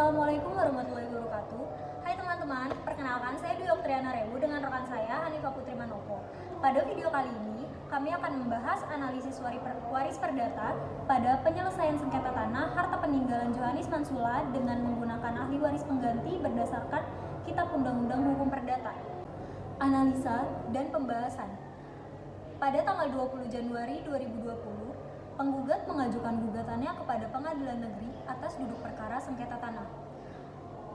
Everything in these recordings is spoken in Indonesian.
Assalamualaikum warahmatullahi wabarakatuh. Hai teman-teman, perkenalkan saya Dwi Oktriana Rewu dengan rekan saya Hanifah Putri Manopo. Pada video kali ini, kami akan membahas analisis waris perdata pada penyelesaian sengketa tanah harta peninggalan Johannes Mansula dengan menggunakan ahli waris pengganti berdasarkan Kitab Undang-Undang Hukum Perdata. Analisa dan pembahasan. Pada tanggal 20 Januari 2020, penggugat mengajukan gugatannya kepada Pengadilan Negeri atas duduk perkara sengketa tanah.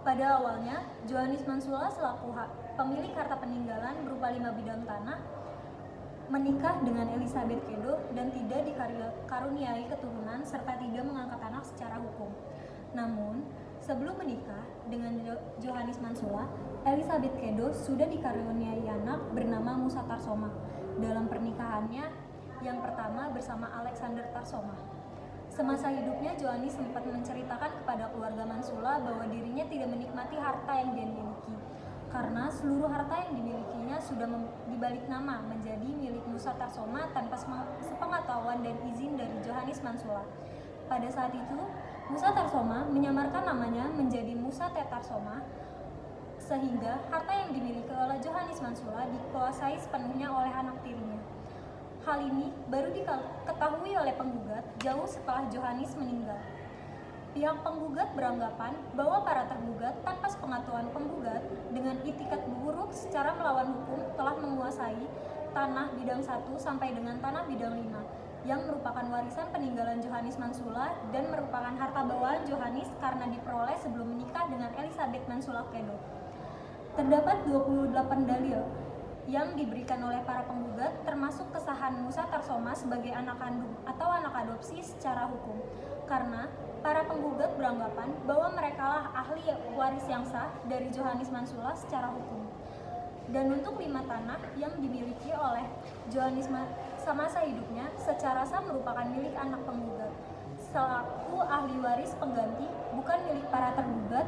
Pada awalnya, Johannes Mansula selaku pemilik harta peninggalan berupa 5 bidang tanah menikah dengan Elizabeth Kedo dan tidak dikaruniai keturunan serta tidak mengangkat anak secara hukum. Namun, sebelum menikah dengan Johannes Mansula, Elizabeth Kedo sudah dikaruniai anak bernama Musa Tarsoma. Dalam pernikahannya yang pertama bersama Alexander Tarsoma. Semasa hidupnya, Johannes sempat menceritakan kepada keluarga Mansula bahwa dirinya tidak menikmati harta yang dia miliki, karena seluruh harta yang dimilikinya sudah dibalik nama menjadi milik Musa Tarsoma tanpa sepengetahuan dan izin dari Johannes Mansula. Pada saat itu, Musa Tarsoma menyamarkan namanya menjadi Musa T. Tarsoma, sehingga harta yang dimiliki oleh Johannes Mansula dikuasai sepenuhnya oleh anak tirinya. Hal ini baru diketahui oleh penggugat jauh setelah Johannes meninggal. Pihak penggugat beranggapan bahwa para tergugat tanpa sepengetahuan penggugat dengan itikat buruk secara melawan hukum telah menguasai tanah bidang 1 sampai dengan tanah bidang 5 yang merupakan warisan peninggalan Johannes Mansula dan merupakan harta bawaan Johannes karena diperoleh sebelum menikah dengan Elizabeth Mansula Kedo. Terdapat 28 dalil yang diberikan oleh para penggugat, termasuk kesahan Musa Tarsoma sebagai anak kandung atau anak adopsi secara hukum, karena para penggugat beranggapan bahwa merekalah ahli waris yang sah dari Johannes Mansula secara hukum. Dan untuk 5 tanah yang dimiliki oleh Johannes semasa hidupnya secara sah merupakan milik anak penggugat, selaku ahli waris pengganti, bukan milik para tergugat,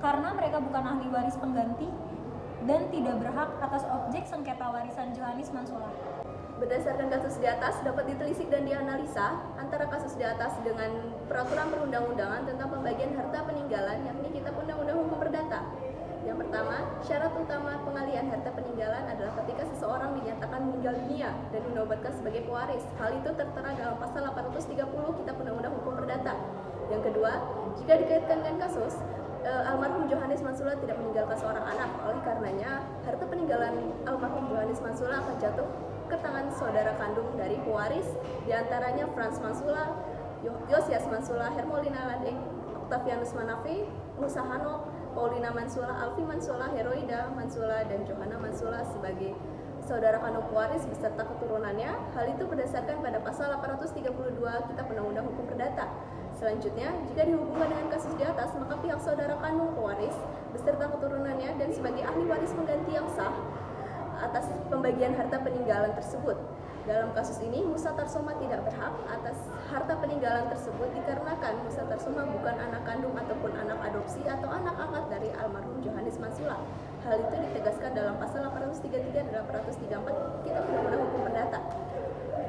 karena mereka bukan ahli waris pengganti dan tidak berhak atas objek sengketa warisan Johannes Mansula. Berdasarkan kasus di atas, dapat ditelisik dan dianalisa antara kasus di atas dengan peraturan perundang-undangan tentang pembagian harta peninggalan, yakni Kitab Undang-Undang Hukum Perdata. Yang pertama, syarat utama pengalihan harta peninggalan adalah ketika seseorang dinyatakan meninggal dunia dan dinobatkan sebagai pewaris. Hal itu tertera dalam pasal 830 Kitab Undang-Undang Hukum Perdata. Yang kedua, jika dikaitkan dengan kasus almarhum Johannes Mansula tidak meninggalkan seorang anak, oleh karenanya harta peninggalan almarhum Johannes Mansula akan jatuh ke tangan saudara kandung dari pewaris, diantaranya Franz Mansula, Yosias Mansula, Hermolina Ladeng, Octavianus Manafe, Musa Hanok, Paulina Mansula, Alfi Mansula, Heroida Mansula, dan Johanna Mansula sebagai saudara kandung pewaris beserta keturunannya. Hal itu berdasarkan pada pasal 832 Kitab Undang-Undang Hukum Perdata. Selanjutnya, jika dihubungkan dengan kasus di atas, maka pihak saudara kandung pewaris beserta keturunannya dan sebagai ahli waris pengganti yang sah atas pembagian harta peninggalan tersebut. Dalam kasus ini, Musa Tarsoma tidak berhak atas harta peninggalan tersebut dikarenakan Musa Tarsoma bukan anak kandung ataupun anak adopsi atau anak angkat dari almarhum Johannes Mansula. Hal itu ditegaskan dalam pasal 833 dan 834 Kitab Undang-Undang Hukum Perdata.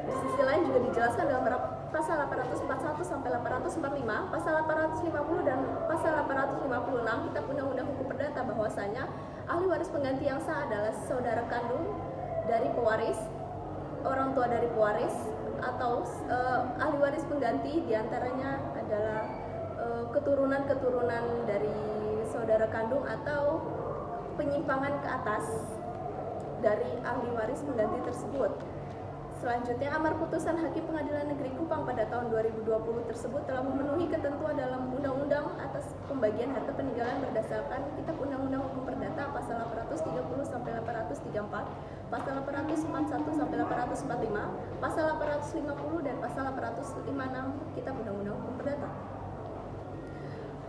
Di sisi lain juga dijelaskan dalam pasal 841 sampai 845, pasal 850 dan pasal 856 Kitab Undang-Undang Hukum Perdata bahwasanya ahli waris pengganti yang sah adalah saudara kandung dari pewaris, orang tua dari pewaris, atau ahli waris pengganti diantaranya adalah keturunan-keturunan dari saudara kandung atau penyimpangan ke atas dari ahli waris pengganti tersebut. Selanjutnya, amar putusan Hakim Pengadilan Negeri Kupang pada tahun 2020 tersebut telah memenuhi ketentuan dalam undang-undang atas pembagian harta peninggalan berdasarkan Kitab Undang-Undang Hukum Perdata pasal 830 sampai 834, pasal 841 sampai 845, pasal 850 dan pasal 856 Kitab Undang-Undang Hukum Perdata.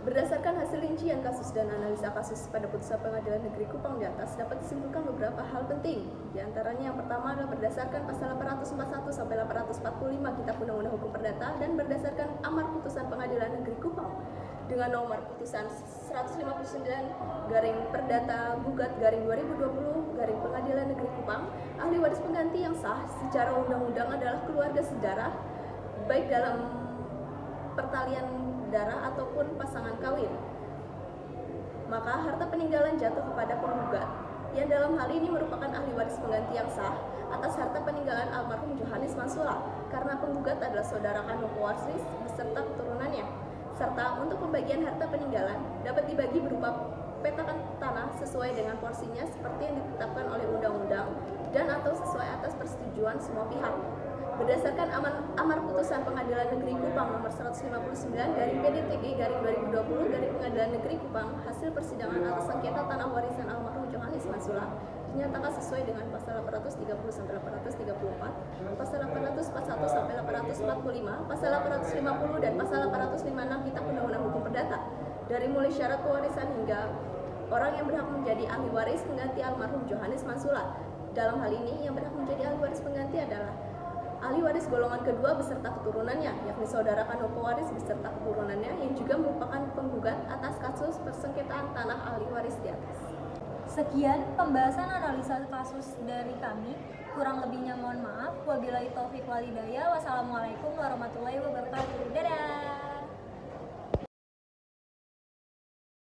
Berdasarkan hasil rincian kasus dan analisa kasus pada putusan Pengadilan Negeri Kupang di atas, dapat disimpulkan beberapa hal penting. Di antaranya yang pertama adalah berdasarkan pasal 841 sampai 845 Kitab Undang-Undang Hukum Perdata dan berdasarkan amar putusan Pengadilan Negeri Kupang dengan nomor putusan 159 garing Perdata Gugat garing 2020 garing Pengadilan Negeri Kupang, ahli waris pengganti yang sah secara undang-undang adalah keluarga sedarah baik dalam pertalian darah ataupun pasangan kawin. maka harta peninggalan jatuh kepada penggugat, yang dalam hal ini merupakan ahli waris pengganti yang sah atas harta peninggalan almarhum Johannes Mansula, karena penggugat adalah saudara kandung pewaris beserta keturunannya. Serta untuk pembagian harta peninggalan dapat dibagi berupa petakan tanah sesuai dengan porsinya seperti yang ditetapkan oleh undang-undang dan atau sesuai atas persetujuan semua pihak. Berdasarkan amar putusan Pengadilan Negeri Kupang nomor 159 garing PDTG garing 2020 garing Pengadilan Negeri Kupang, hasil persidangan atas sengketa tanah warisan almarhum Johannes Mansula dinyatakan sesuai dengan pasal 830 sampai 834, pasal 841 sampai 845, pasal 850 dan pasal 856 Kitab Undang-Undang Hukum Perdata, dari mulai syarat pewarisan hingga orang yang berhak menjadi ahli waris pengganti almarhum Johannes Mansula. Dalam hal ini yang berhak menjadi ahli waris pengganti adalah ahli waris golongan kedua beserta keturunannya, yakni saudara kandung pewaris beserta keturunannya yang juga merupakan penggugat atas kasus persengketaan tanah ahli waris di atas. Sekian pembahasan analisa kasus dari kami. Kurang lebihnya mohon maaf. Wabillahi taufik walhidayah. Wassalamualaikum warahmatullahi wabarakatuh.